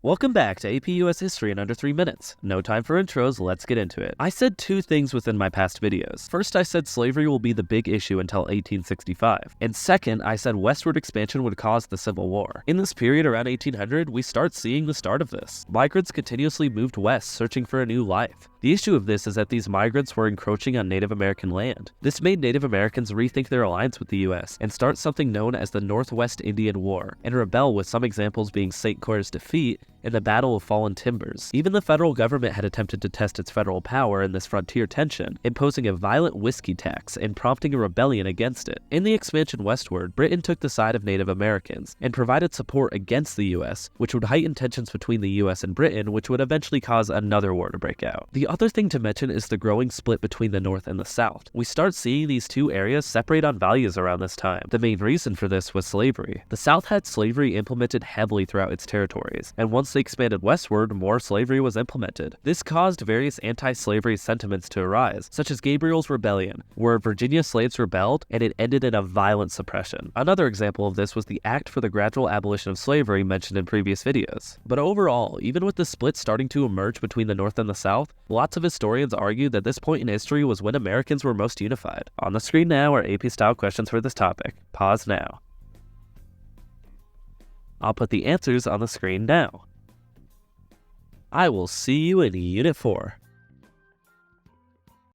Welcome back to AP US History in under 3 minutes. No time for intros, let's get into it. I said two things within my past videos. First, I said slavery will be the big issue until 1865. And second, I said westward expansion would cause the Civil War. In this period around 1800, we start seeing the start of this. Migrants continuously moved west, searching for a new life. The issue of this is that these migrants were encroaching on Native American land. This made Native Americans rethink their alliance with the US and start something known as the Northwest Indian War, and rebel, with some examples being St. Clair's defeat in the Battle of Fallen Timbers. Even the federal government had attempted to test its federal power in this frontier tension, imposing a violent whiskey tax and prompting a rebellion against it. In the expansion westward, Britain took the side of Native Americans and provided support against the US, which would heighten tensions between the US and Britain, which would eventually cause another war to break out. The other thing to mention is the growing split between the North and the South. We start seeing these two areas separate on values around this time. The main reason for this was slavery. The South had slavery implemented heavily throughout its territories, and once they expanded westward, more slavery was implemented. This caused various anti-slavery sentiments to arise, such as Gabriel's Rebellion, where Virginia slaves rebelled and it ended in a violent suppression. Another example of this was the Act for the Gradual Abolition of Slavery mentioned in previous videos. But overall, even with the split starting to emerge between the North and the South, lots of historians argue that this point in history was when Americans were most unified. On the screen now are AP-style questions for this topic. Pause now. I'll put the answers on the screen now. I will see you in Unit 4.